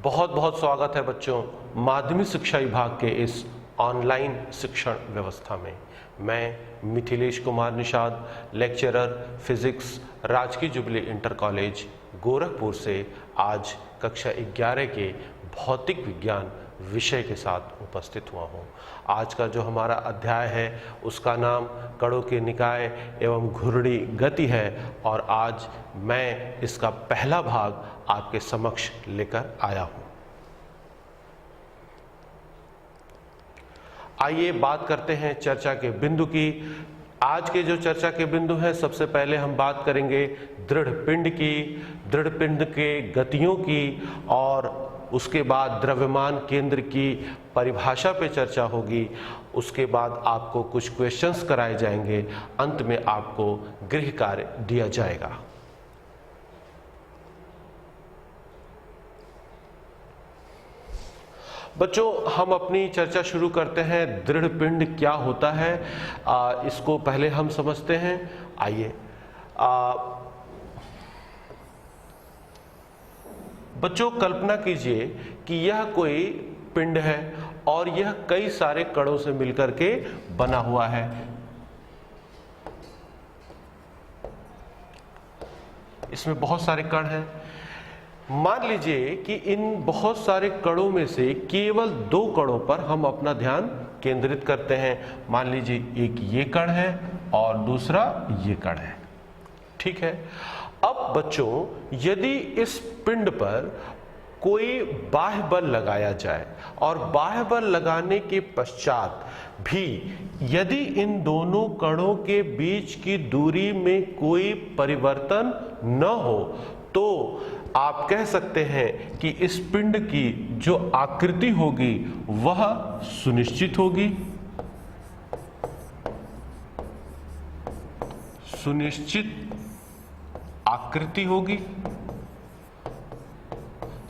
बहुत बहुत स्वागत है बच्चों माध्यमिक शिक्षा विभाग के इस ऑनलाइन शिक्षण व्यवस्था में। मैं मिथिलेश कुमार निषाद, लेक्चरर फिजिक्स, राजकीय जुबली इंटर कॉलेज गोरखपुर से आज कक्षा 11 के भौतिक विज्ञान विषय के साथ उपस्थित हुआ हूँ। आज का जो हमारा अध्याय है उसका नाम कणों के निकाय एवं घूर्णी गति है और आज मैं इसका पहला भाग आपके समक्ष लेकर आया हूँ। आइए बात करते हैं चर्चा के बिंदु की। आज के जो चर्चा के बिंदु हैं, सबसे पहले हम बात करेंगे दृढ़ पिंड की, दृढ़ पिंड के गतियों की और उसके बाद द्रव्यमान केंद्र की परिभाषा पे चर्चा होगी। उसके बाद आपको कुछ क्वेश्चंस कराए जाएंगे, अंत में आपको गृह कार्य दिया जाएगा। बच्चों, हम अपनी चर्चा शुरू करते हैं। दृढ़ पिंड क्या होता है इसको पहले हम समझते हैं। आइए बच्चों, कल्पना कीजिए कि यह कोई पिंड है और यह कई सारे कणों से मिलकर के बना हुआ है। इसमें बहुत सारे कण हैं। मान लीजिए कि इन बहुत सारे कणों में से केवल 2 कणों पर हम अपना ध्यान केंद्रित करते हैं। मान लीजिए एक ये कण है और दूसरा ये कण है, ठीक है। अब बच्चों, यदि इस पिंड पर कोई बाह्य बल लगाया जाए और बाह्य बल लगाने के पश्चात भी यदि इन दोनों कणों के बीच की दूरी में कोई परिवर्तन न हो तो आप कह सकते हैं कि इस पिंड की जो आकृति होगी वह सुनिश्चित होगी। सुनिश्चित आकृति होगी।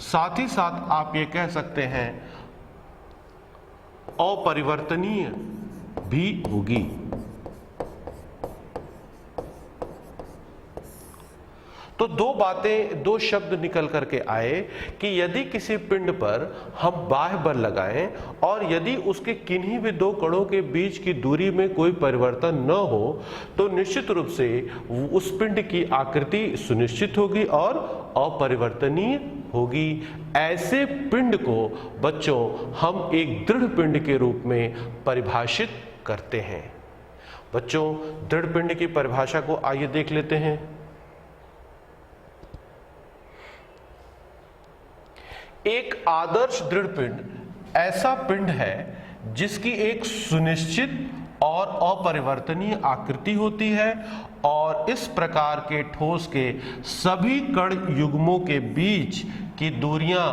साथ ही साथ आप ये कह सकते हैं अपरिवर्तनीय भी होगी। तो 2 शब्द निकल करके आए कि यदि किसी पिंड पर हम बाह्य बल लगाएं और यदि उसके किन्हीं भी 2 कणों के बीच की दूरी में कोई परिवर्तन न हो तो निश्चित रूप से उस पिंड की आकृति सुनिश्चित होगी और अपरिवर्तनीय होगी। ऐसे पिंड को बच्चों हम एक दृढ़ पिंड के रूप में परिभाषित करते हैं। बच्चों, दृढ़ पिंड की परिभाषा को आइए देख लेते हैं। एक आदर्श दृढ़ पिंड ऐसा पिंड है जिसकी एक सुनिश्चित और अपरिवर्तनीय आकृति होती है और इस प्रकार के ठोस के सभी कण युग्मों के बीच की दूरियां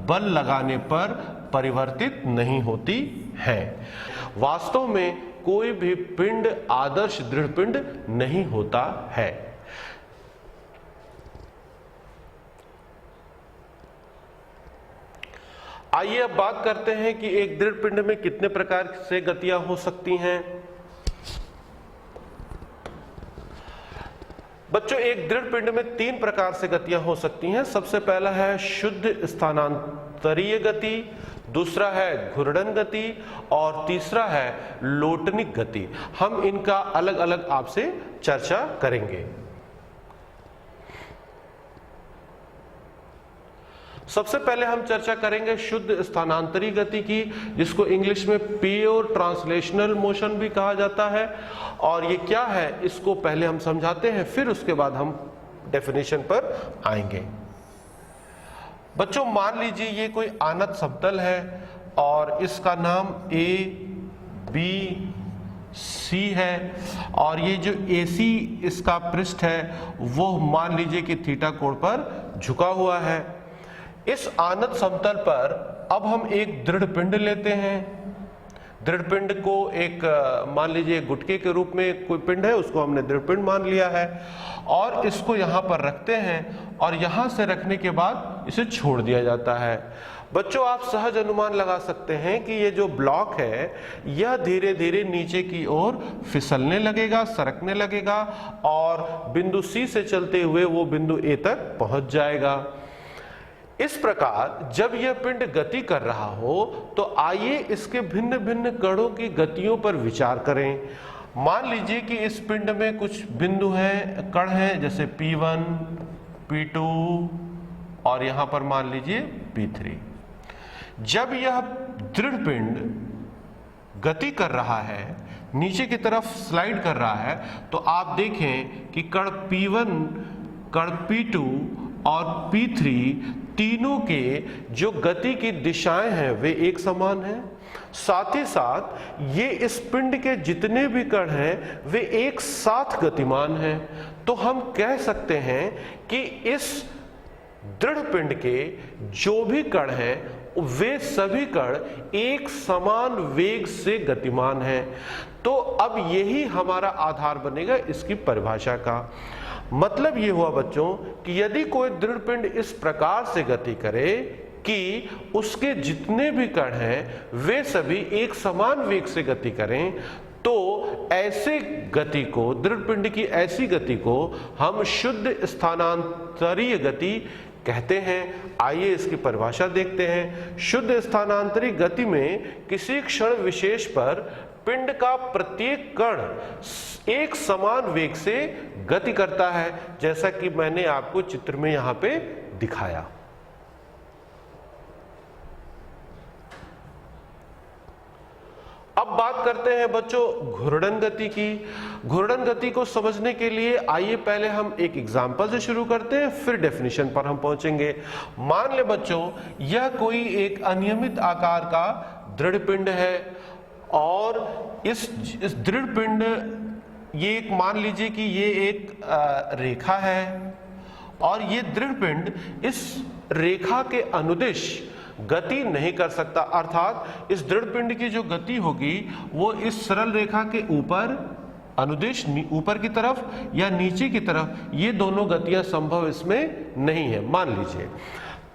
बल लगाने पर परिवर्तित नहीं होती हैं। वास्तव में कोई भी पिंड आदर्श दृढ़ पिंड नहीं होता है। आइए अब बात करते हैं कि एक दृढ़ पिंड में कितने प्रकार से गतियां हो सकती हैं। बच्चों, एक दृढ़ पिंड में 3 प्रकार से गतियां हो सकती हैं। सबसे पहला है शुद्ध स्थानांतरीय गति, दूसरा है घूर्णन गति और तीसरा है लोटनिक गति। हम इनका अलग अलग आपसे चर्चा करेंगे। सबसे पहले हम चर्चा करेंगे शुद्ध स्थानांतरी गति की, जिसको इंग्लिश में प्योर ट्रांसलेशनल मोशन भी कहा जाता है। और ये क्या है इसको पहले हम समझाते हैं, फिर उसके बाद हम डेफिनेशन पर आएंगे। बच्चों, मान लीजिए ये कोई आनत समतल है और इसका नाम ABC है और ये जो AC इसका पृष्ठ है वो मान लीजिए कि थीटा कोण पर झुका हुआ है। इस आनत समतल पर अब हम एक दृढ़ पिंड लेते हैं। दृढ़ पिंड को एक मान लीजिए गुटके के रूप में कोई पिंड है, उसको हमने दृढ़ पिंड मान लिया है और इसको यहां पर रखते हैं और यहां से रखने के बाद इसे छोड़ दिया जाता है। बच्चों, आप सहज अनुमान लगा सकते हैं कि ये जो ब्लॉक है यह धीरे धीरे नीचे की ओर फिसलने लगेगा, सरकने लगेगा और बिंदु C से चलते हुए वो बिंदु A तक पहुंच जाएगा। इस प्रकार जब यह पिंड गति कर रहा हो तो आइए इसके भिन्न भिन्न कणों की गतियों पर विचार करें। मान लीजिए कि इस पिंड में कुछ बिंदु हैं, कण हैं, जैसे P1, P2 और यहां पर मान लीजिए P3। जब यह दृढ़ पिंड गति कर रहा है, नीचे की तरफ स्लाइड कर रहा है, तो आप देखें कि कण P1, कण P2 और P3 तीनों के जो गति की दिशाएं हैं वे एक समान हैं। साथ ही साथ ये इस पिंड के जितने भी कण हैं वे एक साथ गतिमान हैं। तो हम कह सकते हैं कि इस दृढ़ पिंड के जो भी कण हैं वे सभी कण एक समान वेग से गतिमान हैं। तो अब यही हमारा आधार बनेगा इसकी परिभाषा का। मतलब ये हुआ बच्चों कि यदि कोई दृढ़ पिंड इस प्रकार से गति करे कि उसके जितने भी कण हैं वे सभी एक समान वेग से गति करें, तो ऐसे गति को, दृढ़ पिंड की ऐसी गति को हम शुद्ध स्थानांतरीय गति कहते हैं। आइए इसकी परिभाषा देखते हैं। शुद्ध स्थानांतरित गति में किसी क्षण विशेष पर पिंड का प्रत्येक कण एक समान वेग से गति करता है, जैसा कि मैंने आपको चित्र में यहां पे दिखाया। अब बात करते हैं बच्चों घूर्णन गति की। घूर्णन गति को समझने के लिए आइए पहले हम एक एग्जांपल से शुरू करते हैं, फिर डेफिनेशन पर हम पहुंचेंगे। मान ले बच्चों यह कोई एक अनियमित आकार का दृढ़ पिंड है और इस दृढ़ पिंड, ये एक मान लीजिए कि ये एक रेखा है और ये दृढ़ पिंड इस रेखा के अनुदिश गति नहीं कर सकता, अर्थात इस दृढ़ पिंड की जो गति होगी वो इस सरल रेखा के ऊपर अनुदिश, ऊपर की तरफ या नीचे की तरफ, ये दोनों गतियां संभव इसमें नहीं है मान लीजिए।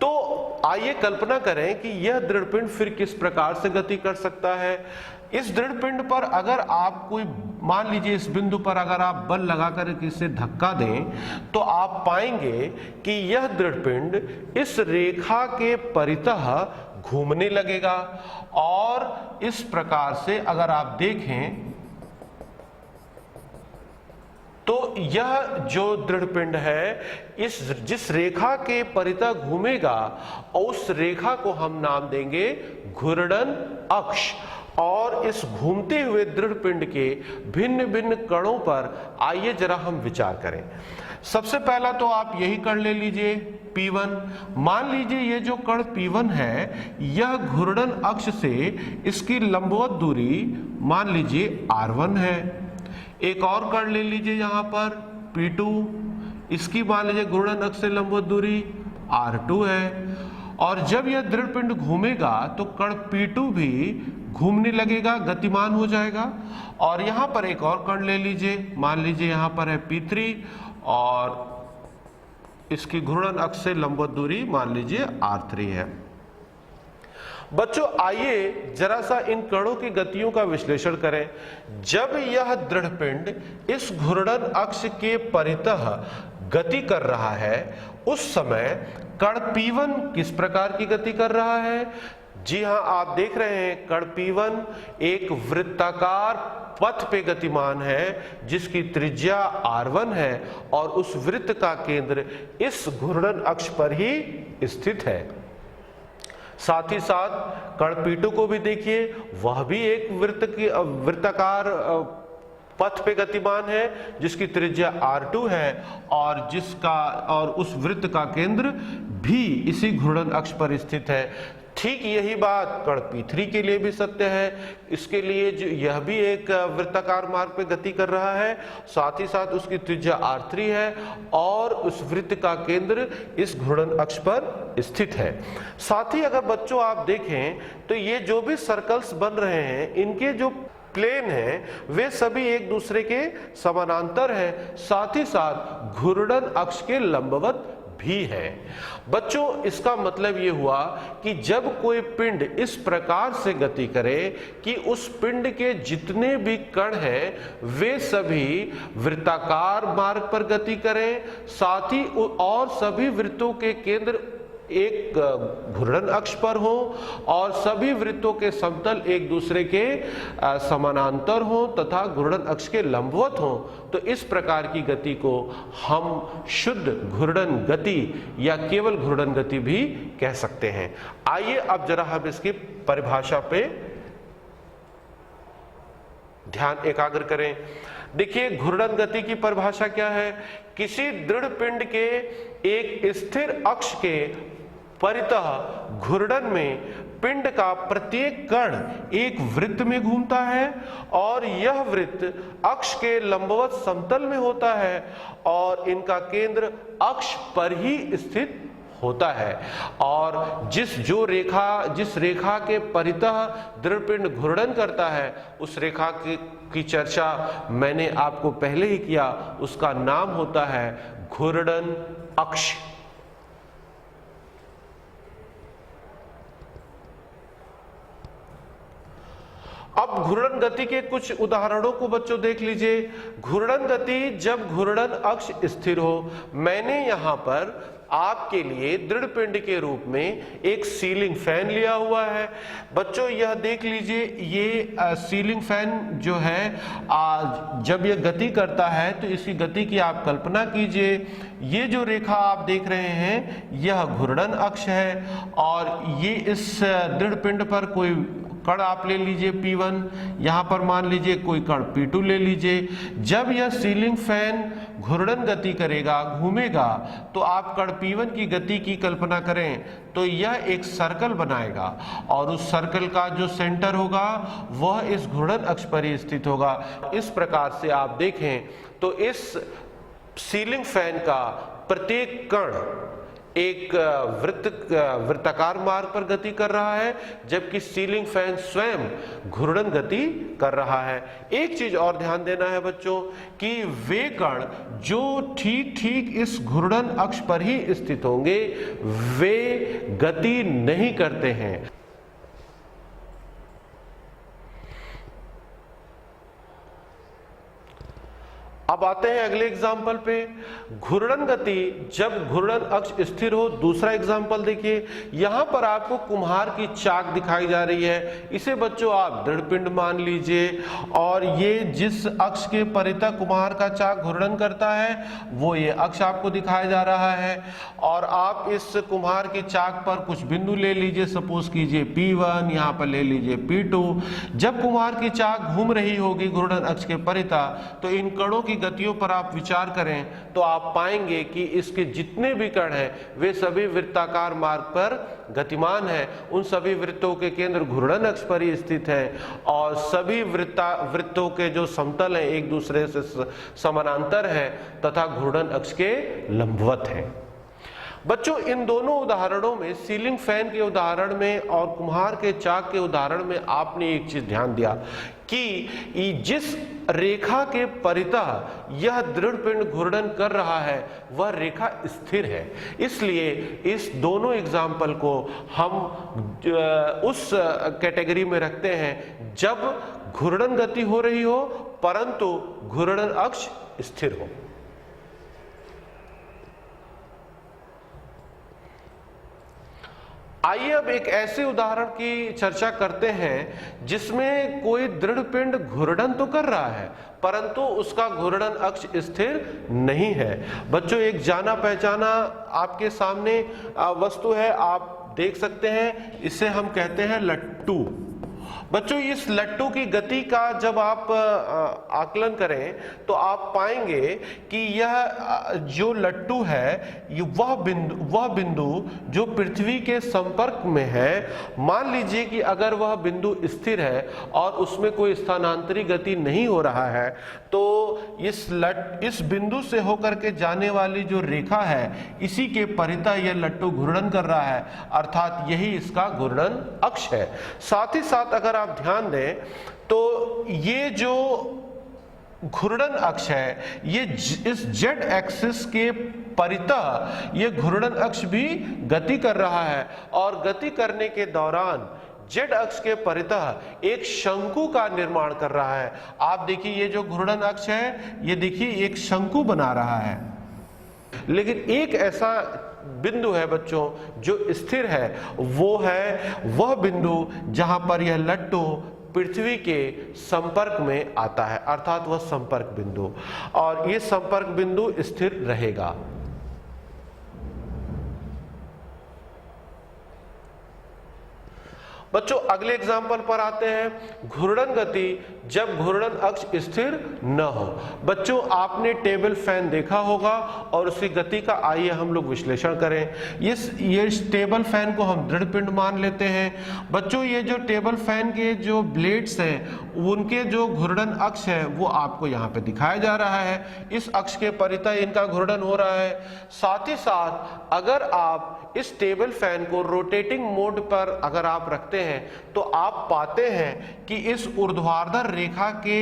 तो आइए कल्पना करें कि यह दृढ़ पिंड फिर किस प्रकार से गति कर सकता है। इस दृढ़ पिंड पर अगर आप कोई, मान लीजिए इस बिंदु पर अगर आप बल लगाकर इसे धक्का दें तो आप पाएंगे कि यह दृढ़ पिंड इस रेखा के परितः घूमने लगेगा और इस प्रकार से अगर आप देखें तो यह जो दृढ़ पिंड है इस जिस रेखा के परितः घूमेगा उस रेखा को हम नाम देंगे घूर्णन अक्ष। और इस घूमते हुए दृढ़ पिंड के भिन्न भिन्न कणों पर आइए जरा हम विचार करें। सबसे पहला तो आप यही कण ले लीजिए P1। मान लीजिए ये जो कण P1 है यह घूर्णन अक्ष से इसकी लंबवत दूरी मान लीजिए R1 है। एक और कण ले लीजिए यहां पर P2, इसकी मान लीजिए घूर्णन अक्ष से लंबवत दूरी R2 है। और जब यह दृढ़ पिंड घूमेगा तो कण P2 भी घूमने लगेगा, गतिमान हो जाएगा। और यहां पर एक और कण ले लीजिए, मान लीजिए यहां पर है P3 और इसकी घूर्णन अक्ष से लंबवत दूरी मान लीजिए R3 है। बच्चों आइए जरा सा इन कणों की गतियों का विश्लेषण करें। जब यह दृढ़ पिंड इस घूर्णन अक्ष के परितः गति कर रहा है उस समय कण P1 किस प्रकार की गति कर रहा है? जी हां, आप देख रहे हैं कण P1 एक वृत्ताकार पथ पे गतिमान है जिसकी त्रिज्या R1 है और उस वृत्त का केंद्र इस घूर्णन अक्ष पर ही स्थित है। साथ ही साथ कण P2 को भी देखिए, वह भी एक वृत्ताकार पथ पे गतिमान है जिसकी त्रिज्या R2 है और उस वृत्त का केंद्र भी इसी घूर्णन अक्ष पर स्थित है। ठीक यही बात कण P3 के लिए भी सत्य है। इसके लिए जो यह भी एक वृत्ताकार मार्ग पे गति कर रहा है, साथ ही साथ उसकी त्रिज्या R3 है और उस वृत्त का केंद्र इस घूर्णन अक्ष पर स्थित है। साथ ही अगर बच्चों आप देखें तो ये जो भी सर्कल्स बन रहे हैं इनके जो प्लेन हैं वे सभी एक दूसरे के समानांतर हैं, साथ ही साथ घूर्णन अक्ष के लंबवत भी है। बच्चों इसका मतलब ये हुआ कि जब कोई पिंड इस प्रकार से गति करे कि उस पिंड के जितने भी कण हैं वे सभी वृत्ताकार मार्ग पर गति करें, साथ ही और सभी वृत्तों के केंद्र एक घूर्णन अक्ष पर हो और सभी वृत्तों के समतल एक दूसरे के समानांतर हो तथा घूर्णन अक्ष के लंबवत हो, तो इस प्रकार की गति को हम शुद्ध घूर्णन गति या केवल घूर्णन गति भी कह सकते हैं। आइए अब जरा हम इसकी परिभाषा पे ध्यान एकाग्र करें। देखिए, घूर्णन गति की परिभाषा क्या है? किसी दृढ़ पिंड के एक स्थिर अक्ष के परितः घूर्णन में पिंड का प्रत्येक कण एक वृत्त में घूमता है और यह वृत्त अक्ष के लंबवत समतल में होता है और इनका केंद्र अक्ष पर ही स्थित होता है। और जिस रेखा के परितः दृढ़ पिंड घूर्णन करता है, उस रेखा की चर्चा मैंने आपको पहले ही किया, उसका नाम होता है घूर्णन अक्ष। अब घूर्णन गति के कुछ उदाहरणों को बच्चों देख लीजिए। घूर्णन गति जब घूर्णन अक्ष स्थिर हो, मैंने यहां पर आपके लिए दृढ़ पिंड के रूप में एक सीलिंग फैन लिया हुआ है। बच्चों यह देख लीजिए, ये सीलिंग फैन जो है जब यह गति करता है तो इसकी गति की आप कल्पना कीजिए। ये जो रेखा आप देख रहे हैं यह घूर्णन अक्ष है और ये इस दृढ़ पिंड पर कोई कण आप ले लीजिए P1, यहां पर मान लीजिए कोई कण P2 ले लीजिए। जब यह सीलिंग फैन घूर्णन गति करेगा, घूमेगा, तो आप कण P1 की गति की कल्पना करें तो यह एक सर्कल बनाएगा और उस सर्कल का जो सेंटर होगा वह इस घूर्णन अक्ष पर ही स्थित होगा। इस प्रकार से आप देखें तो इस सीलिंग फैन का प्रत्येक कण एक वृत्ताकार मार्ग पर गति कर रहा है, जबकि सीलिंग फैन स्वयं घूर्णन गति कर रहा है। एक चीज और ध्यान देना है बच्चों कि वे कण जो ठीक ठीक इस घूर्णन अक्ष पर ही स्थित होंगे वे गति नहीं करते हैं। अब आते हैं अगले एग्जाम्पल पे। घूर्णन गति जब घूर्णन अक्ष स्थिर हो, दूसरा एग्जाम्पल देखिए। यहां पर आपको कुम्हार की चाक दिखाई जा रही है, इसे बच्चों आप दृढ़ पिंड मान लीजिए और ये जिस अक्ष के परितः कुम्हार का चाक घूर्णन करता है वो ये अक्ष आपको दिखाया जा रहा है। और आप इस कुम्हार की चाक पर कुछ बिंदु ले लीजिए, सपोज कीजिए P1, यहाँ पर ले लीजिए P2। जब कुम्हार की चाक घूम रही होगी घूर्णन अक्ष के परितः, तो इन कणों की गतियों पर आप विचार करें तो आप पाएंगे कि इसके जितने भी कण हैं वे सभी वृत्ताकार मार्ग पर गतिमान हैं। उन सभी वृत्तों के केंद्र घूर्णन अक्ष पर ही स्थित हैं और सभी वृत्तों के जो समतल हैं एक दूसरे से समानांतर हैं तथा घूर्णन अक्ष के लंबवत हैं। बच्चों इन दोनों उदाहरणों में, सीलिंग फैन के उदाहरण में और कुम्हार के चाक के उदाहरण में, आपने एक चीज ध्यान दिया कि जिस रेखा के परितः यह दृढ़ पिंड घूर्णन कर रहा है वह रेखा स्थिर है। इसलिए इस दोनों एग्जाम्पल को हम उस कैटेगरी में रखते हैं जब घूर्णन गति हो रही हो परंतु घूर्णन अक्ष स्थिर हो। आइए अब एक ऐसे उदाहरण की चर्चा करते हैं जिसमें कोई दृढ़ पिंड घूर्णन तो कर रहा है परंतु उसका घूर्णन अक्ष स्थिर नहीं है। बच्चों एक जाना पहचाना आपके सामने वस्तु है, आप देख सकते हैं, इसे हम कहते हैं लट्टू। बच्चों इस लट्टू की गति का जब आप आकलन करें तो आप पाएंगे कि यह जो लट्टू है वह बिंदु जो पृथ्वी के संपर्क में है, मान लीजिए कि अगर वह बिंदु स्थिर है और उसमें कोई स्थानांतरी गति नहीं हो रहा है तो इस बिंदु से होकर के जाने वाली जो रेखा है इसी के परितः यह लट्टू घूर्णन कर रहा है, अर्थात यही इसका घूर्णन अक्ष है। साथ ही साथ अगर आप ध्यान दें तो ये जो घूर्णन अक्ष है ये इस जेड एक्सिस के परितः ये घूर्णन अक्ष भी गति कर रहा है और गति करने के दौरान जेड अक्ष के परितः एक शंकु का निर्माण कर रहा है। आप देखिए ये जो घूर्णन अक्ष है ये देखिए एक शंकु बना रहा है। लेकिन एक ऐसा बिंदु है बच्चों जो स्थिर है, वो है वह बिंदु जहां पर यह लट्टू पृथ्वी के संपर्क में आता है, अर्थात वह संपर्क बिंदु, और ये संपर्क बिंदु स्थिर रहेगा। बच्चों अगले एग्जाम्पल पर आते हैं। घूर्णन गति जब घूर्णन अक्ष स्थिर न हो। बच्चों आपने टेबल फैन देखा होगा और उसकी गति का आइए हम लोग विश्लेषण करें। ये टेबल फैन को हम दृढ़ पिंड मान लेते हैं। बच्चों ये जो टेबल फैन के जो ब्लेड्स हैं उनके जो घूर्णन अक्ष है वो आपको यहाँ पे दिखाया जा रहा है। इस अक्ष के परितः इनका घूर्णन हो रहा है। साथ ही साथ अगर आप इस टेबल फैन को रोटेटिंग मोड पर अगर आप रखते हैं तो आप पाते हैं कि इस ऊर्ध्वाधर रेखा के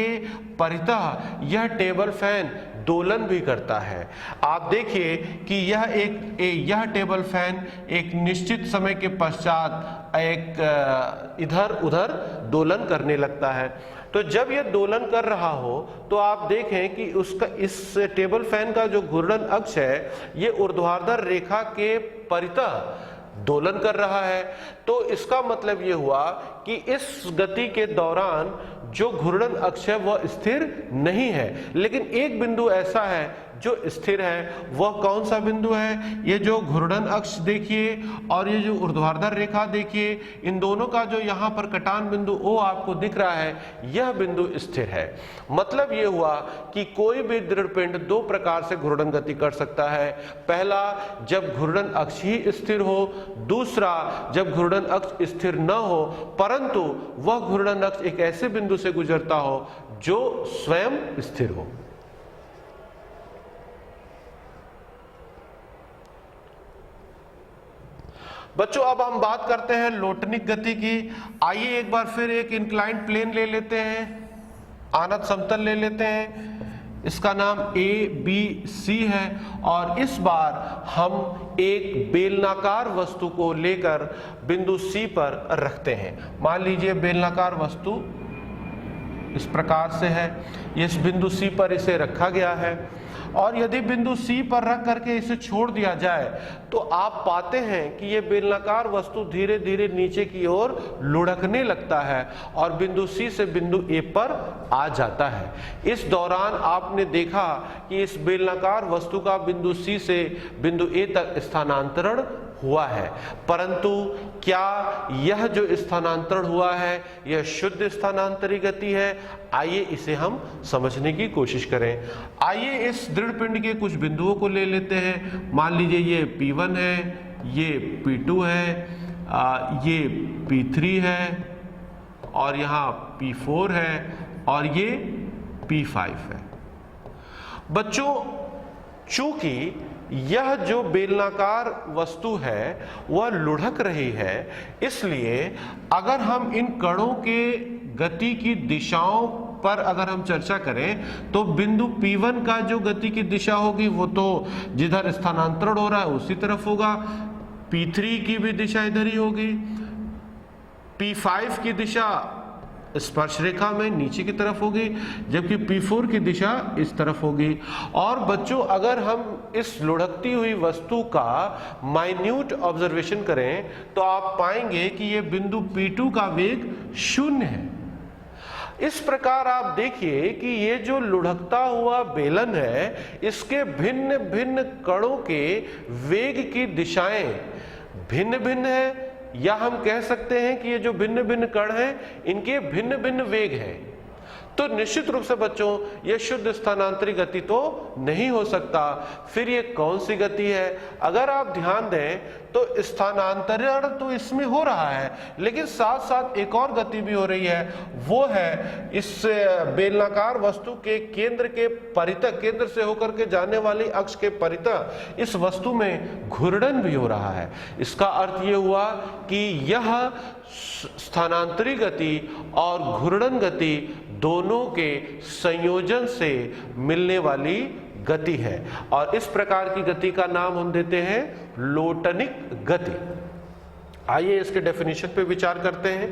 परितः यह टेबल फैन दोलन भी करता है। आप देखिए कि यह टेबल फैन एक निश्चित समय के पश्चात एक इधर उधर दोलन करने लगता है। तो जब यह दोलन कर रहा हो तो आप देखें कि उसका इस टेबल फैन का जो घूर्णन अक्ष है ये ऊर्ध्वाधर रेखा के परितः दोलन कर रहा है। तो इसका मतलब ये हुआ कि इस गति के दौरान जो घूर्णन अक्ष है वह स्थिर नहीं है, लेकिन एक बिंदु ऐसा है जो स्थिर है। वह कौन सा बिंदु है? ये जो घूर्णन अक्ष देखिए और ये जो ऊर्ध्वाधर रेखा देखिए, इन दोनों का जो यहाँ पर कटान बिंदु ओ आपको दिख रहा है, यह बिंदु स्थिर है। मतलब ये हुआ कि कोई भी दृढ़ पिंड दो प्रकार से घूर्णन गति कर सकता है। पहला जब घूर्णन अक्ष ही स्थिर हो, दूसरा जब घूर्णन अक्ष स्थिर न हो परंतु वह घूर्णन अक्ष एक ऐसे बिंदु से गुजरता हो जो स्वयं स्थिर हो। बच्चों अब हम बात करते हैं लोटनिक गति की। आइए एक बार फिर एक इंक्लाइंड प्लेन ले लेते हैं, आनत समतल ले लेते हैं। इसका नाम ABC है और इस बार हम एक बेलनाकार वस्तु को लेकर बिंदु C पर रखते हैं। मान लीजिए बेलनाकार वस्तु इस प्रकार से है, इस बिंदु C पर इसे रखा गया है और यदि बिंदु C पर रख करके इसे छोड़ दिया जाए तो आप पाते हैं कि ये बेलनाकार वस्तु धीरे धीरे नीचे की ओर लुढ़कने लगता है और बिंदु C से बिंदु A पर आ जाता है। इस दौरान आपने देखा कि इस बेलनाकार वस्तु का बिंदु C से बिंदु A तक स्थानांतरण हुआ है, परंतु क्या यह जो स्थानांतरण हुआ है यह शुद्ध स्थानांतरी गति है? आइए इसे हम समझने की कोशिश करें। आइए इस दृढ़ पिंड के कुछ बिंदुओं को ले लेते हैं। मान लीजिए ये P1 है, ये P2 है, ये P3 है और यहाँ P4 है और ये P5 है। बच्चों चूंकि यह जो बेलनाकार वस्तु है वह लुढ़क रही है, इसलिए अगर हम इन कणों के गति की दिशाओं पर अगर हम चर्चा करें तो बिंदु P1 का जो गति की दिशा होगी वो तो जिधर स्थानांतरण हो रहा है उसी तरफ होगा। P3 की भी दिशा इधर ही होगी। P5 की दिशा स्पर्श रेखा में नीचे की तरफ होगी, जबकि P4 की दिशा इस तरफ होगी। और बच्चों अगर हम इस लुढ़कती हुई वस्तु का माइन्यूट ऑब्जर्वेशन करें तो आप पाएंगे कि ये बिंदु P2 का वेग 0 है। इस प्रकार आप देखिए कि ये जो लुढ़कता हुआ बेलन है इसके भिन्न भिन्न कणों के वेग की दिशाएं भिन्न भिन्न है, या हम कह सकते हैं कि ये जो भिन्न भिन्न कण हैं इनके भिन्न भिन्न वेग हैं। तो निश्चित रूप से बच्चों ये शुद्ध स्थानांतरी गति तो नहीं हो सकता। फिर ये कौन सी गति है? अगर आप ध्यान दें तो स्थानांतरण तो इसमें हो रहा है, लेकिन साथ साथ एक और गति भी हो रही है, वो है इस बेलनाकार वस्तु के केंद्र के परितः, केंद्र से होकर के जाने वाली अक्ष के परितः इस वस्तु में घूर्णन भी हो रहा है। इसका अर्थ ये हुआ कि यह स्थानांतरी गति और घूर्णन गति दोनों के संयोजन से मिलने वाली गति है और इस प्रकार की गति का नाम हम देते हैं लोटनिक गति। आइए इसके डेफिनेशन पे विचार करते हैं।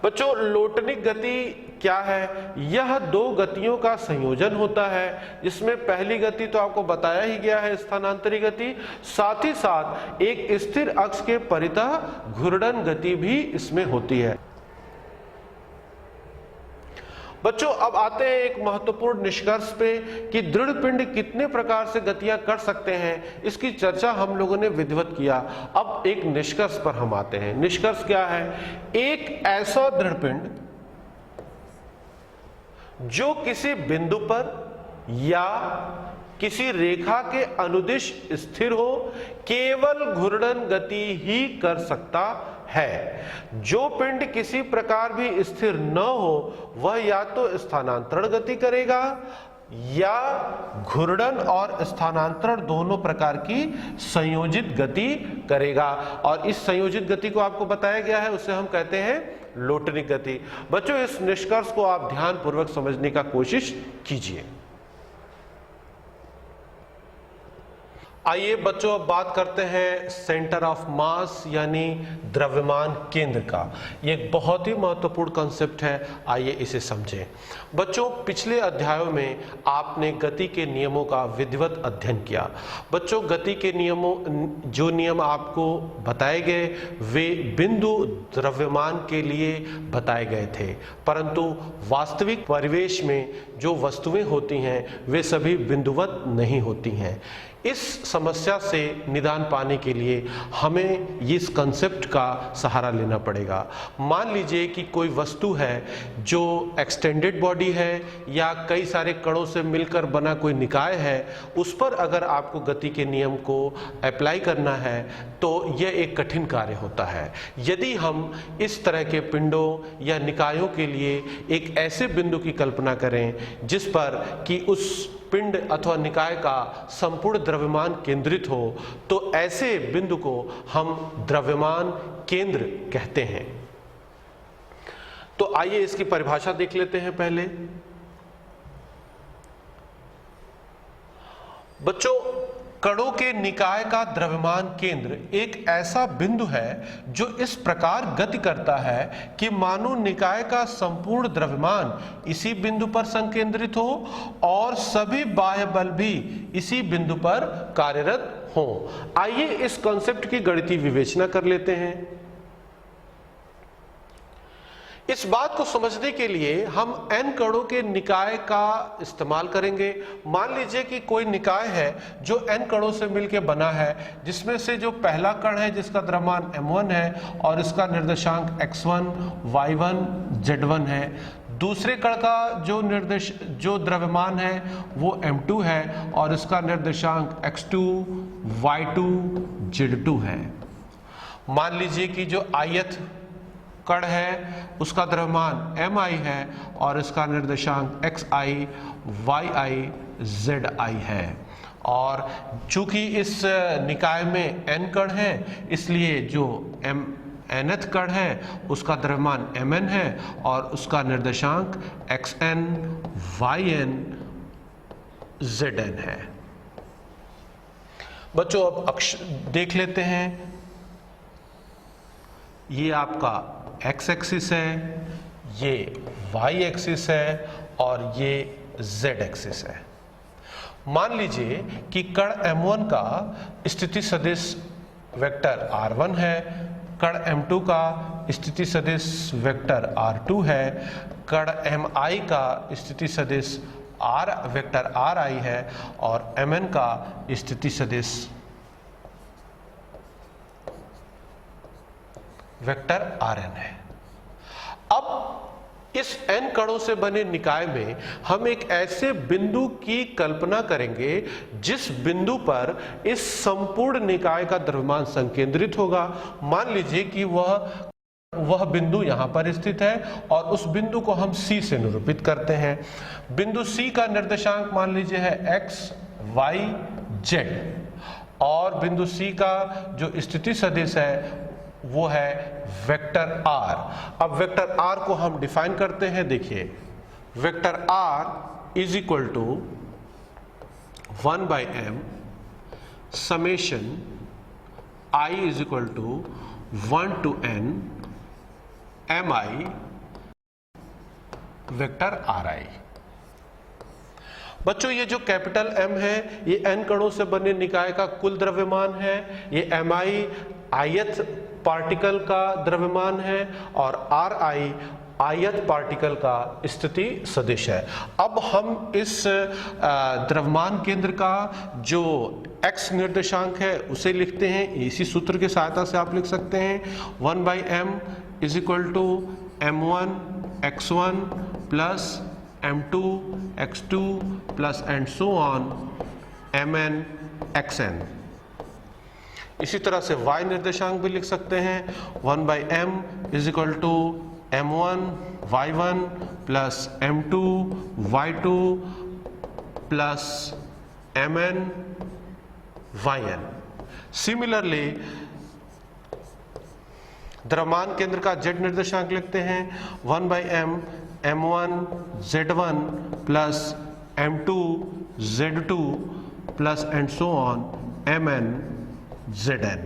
बच्चों लोटनिक गति क्या है? यह दो गतियों का संयोजन होता है, जिसमें पहली गति तो आपको बताया ही गया है, स्थानांतरी गति, साथ ही साथ एक स्थिर अक्ष के परितः घूर्णन गति भी इसमें होती है। बच्चों अब आते हैं एक महत्वपूर्ण निष्कर्ष पे कि दृढ़ पिंड कितने प्रकार से गतियां कर सकते हैं, इसकी चर्चा हम लोगों ने विधिवत किया। अब एक निष्कर्ष पर हम आते हैं। निष्कर्ष क्या है? एक ऐसा दृढ़ पिंड जो किसी बिंदु पर या किसी रेखा के अनुदिश स्थिर हो, केवल घूर्णन गति ही कर सकता है। जो पिंड किसी प्रकार भी स्थिर न हो वह या तो स्थानांतरण गति करेगा या घूर्णन और स्थानांतरण दोनों प्रकार की संयोजित गति करेगा, और इस संयोजित गति को आपको बताया गया है, उसे हम कहते हैं लोटनिक गति। बच्चों इस निष्कर्ष को आप ध्यानपूर्वक समझने का कोशिश कीजिए। आइए बच्चों अब बात करते हैं सेंटर ऑफ मास यानी द्रव्यमान केंद्र का। ये एक बहुत ही महत्वपूर्ण कंसेप्ट है, आइए इसे समझें। बच्चों पिछले अध्यायों में आपने गति के नियमों का विधिवत अध्ययन किया। बच्चों गति के नियमों, जो नियम आपको बताए गए वे बिंदु द्रव्यमान के लिए बताए गए थे, परंतु वास्तविक परिवेश में जो वस्तुएं होती हैं वे सभी बिंदुवत नहीं होती हैं। इस समस्या से निदान पाने के लिए हमें इस कंसेप्ट का सहारा लेना पड़ेगा। मान लीजिए कि कोई वस्तु है जो एक्सटेंडेड बॉडी है या कई सारे कणों से मिलकर बना कोई निकाय है, उस पर अगर आपको गति के नियम को अप्लाई करना है तो यह एक कठिन कार्य होता है। यदि हम इस तरह के पिंडों या निकायों के लिए एक ऐसे बिंदु की कल्पना करें जिस पर कि उस पिंड अथवा निकाय का संपूर्ण द्रव्यमान केंद्रित हो, तो ऐसे बिंदु को हम द्रव्यमान केंद्र कहते हैं। तो आइए इसकी परिभाषा देख लेते हैं पहले। बच्चों कणों के निकाय का द्रव्यमान केंद्र एक ऐसा बिंदु है जो इस प्रकार गति करता है कि मानो निकाय का संपूर्ण द्रव्यमान इसी बिंदु पर संकेंद्रित हो और सभी बाह्य बल भी इसी बिंदु पर कार्यरत हो। आइए इस कॉन्सेप्ट की गणितीय विवेचना कर लेते हैं। इस बात को समझने के लिए हम n कणों के निकाय का इस्तेमाल करेंगे। मान लीजिए कि कोई निकाय है जो n कणों से मिलकर बना है, जिसमें से जो पहला कण है जिसका द्रव्यमान m1 है और इसका निर्देशांक x1, y1, z1 है। दूसरे कण का जो द्रव्यमान है वो m2 है और इसका निर्देशांक x2, y2, z2 है। मान लीजिए कि जो ith कण है उसका द्रव्यमान mi है और इसका निर्देशांक xi, yi, zi है। और चूंकि इस निकाय में n कण है, इसलिए जो nth कण है उसका द्रव्यमान mn है और उसका निर्देशांक xn, yn, zn है। बच्चों अब अक्ष देख लेते हैं। ये आपका x एक्सिस है, ये y एक्सिस है और ये z एक्सिस है। मान लीजिए कि कण m1 का स्थिति सदिश वेक्टर r1 है, कण m2 का स्थिति सदिश वेक्टर r2 है, कण mi का स्थिति सदिश वेक्टर ri है और mn का स्थिति सदिश वेक्टर rn है। अब इस n कणों से बने निकाय में हम एक ऐसे बिंदु की कल्पना करेंगे जिस बिंदु पर इस संपूर्ण निकाय का द्रव्यमान संकेंद्रित होगा। मान लीजिए कि वह बिंदु यहां पर स्थित है और उस बिंदु को हम C से निरूपित करते हैं। बिंदु C का निर्देशांक मान लीजिए है x, y, z और बिंदु C का जो स्थिति सदिश है वो है वेक्टर r। अब वेक्टर r को हम डिफाइन करते हैं। देखिए vector r is equal to 1/m summation I is equal to 1 to n mi vector ri। बच्चों ये जो कैपिटल M है ये n कणों से बने निकाय का कुल द्रव्यमान है, ये mi ith पार्टिकल का द्रव्यमान है और ri ith पार्टिकल का स्थिति सदिश है। अब हम इस द्रव्यमान केंद्र का जो x निर्देशांक है उसे लिखते हैं। इसी सूत्र की सहायता से आप लिख सकते हैं 1/m is equal to m1 x1 plus m2 x2 plus and so on mn xn। इसी तरह से y निर्देशांक भी लिख सकते हैं 1/m is equal to m1 y1 plus m2 y2 plus mn yn। Similarly द्रव्यमान केंद्र का z निर्देशांक लिखते हैं 1/m m1 z1 plus m2 z2 plus and so on mn zn।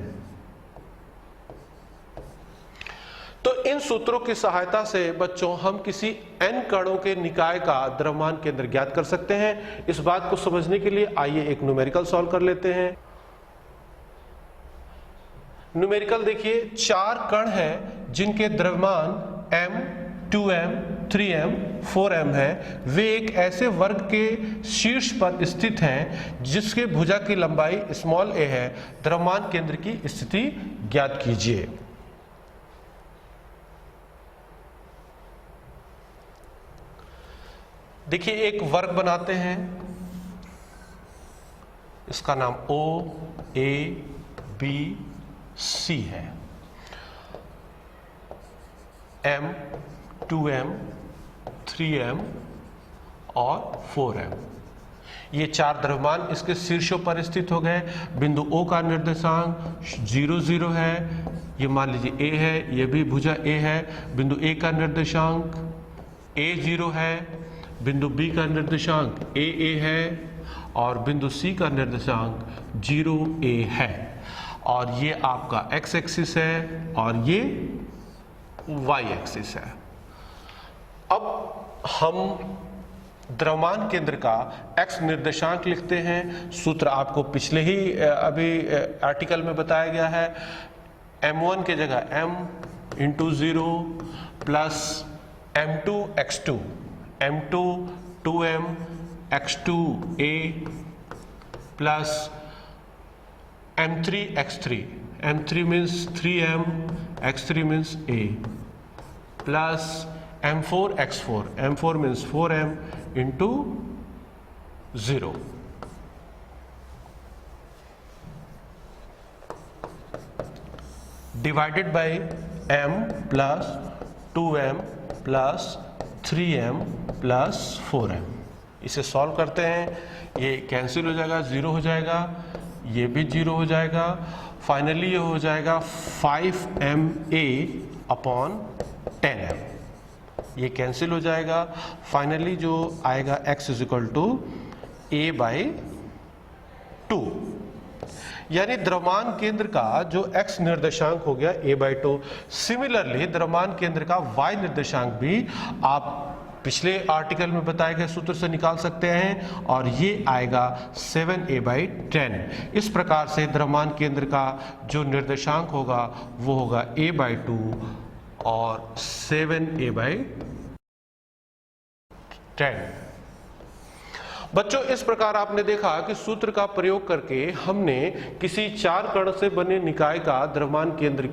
तो इन सूत्रों की सहायता से बच्चों हम किसी n कणों के निकाय का द्रव्यमान केंद्र ज्ञात कर सकते हैं। इस बात को समझने के लिए आइए एक न्यूमेरिकल सॉल्व कर लेते हैं। न्यूमेरिकल देखिए, 4 कण हैं जिनके द्रव्यमान m 2m 3m 4m है। वे एक ऐसे वर्ग के शीर्ष पर स्थित हैं जिसके भुजा की लंबाई स्मॉल a है। द्रव्यमान केंद्र की स्थिति ज्ञात कीजिए। देखिए एक वर्ग बनाते हैं, इसका नाम O A B C है। M 2m 3m और 4m ये 4 द्रव्यमान इसके शीर्षों पर स्थित हो गए। बिंदु O का निर्देशांक 0 0 है, ये मान लीजिए A है, ये भी भुजा A है। बिंदु A का निर्देशांक A 0 है, बिंदु B का निर्देशांक AA है और बिंदु C का निर्देशांक 0A है। और ये आपका x एक्सिस है और ये y एक्सिस है। अब हम द्रव्यमान केंद्र का x निर्देशांक लिखते हैं। सूत्र आपको पिछले ही अभी आर्टिकल में बताया गया है। m1 के जगह m into 0 plus m2 x2 m2 2m x2 a plus m3 x3 m3 means 3m x3 means a plus m4 x4 m4 means 4m into 0 divided by m plus 2m plus 3m plus 4m। इसे solve करते हैं, ये cancel हो जाएगा, 0 हो जाएगा, ये भी 0 हो जाएगा। फाइनली ये हो जाएगा 5ma अपॉन 10m। ये कैंसिल हो जाएगा। फाइनली जो आएगा x is equal to a/2। यानी द्रव्यमान केंद्र का जो x निर्देशांक हो गया a/2। सिमिलरली द्रव्यमान केंद्र का y निर्देशांक भी आप पिछले आर्टिकल में बताए गए सूत्र से निकाल सकते हैं और ये आएगा 7a/10। इस प्रकार से द्रव्यमान केंद्र का जो निर्देशांक होगा वो होगा a/2 और 7a/10। बच्चों इस प्रकार आपने देखा कि सूत्र का प्रयोग करके हमने किसी 4 कण से बने निकाय का द्रव्यमान केंद्र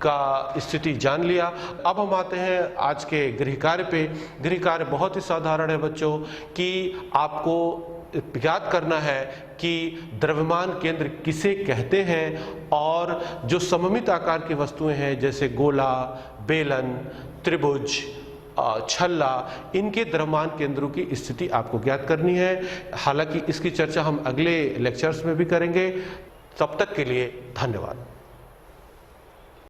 का स्थिति जान लिया। अब हम आते हैं आज के गृह कार्य पे। गृह कार्य बहुत ही साधारण है बच्चों, कि आपको याद करना है कि द्रव्यमान केंद्र किसे कहते हैं और जो सममित आकार की वस्तुएं हैं जैसे गोला, बेलन, त्रिभुज, छल्ला, इनके द्रव्यमान केंद्रों की स्थिति आपको ज्ञात करनी है। हालांकि इसकी चर्चा हम अगले लेक्चर्स में भी करेंगे। तब तक के लिए धन्यवाद।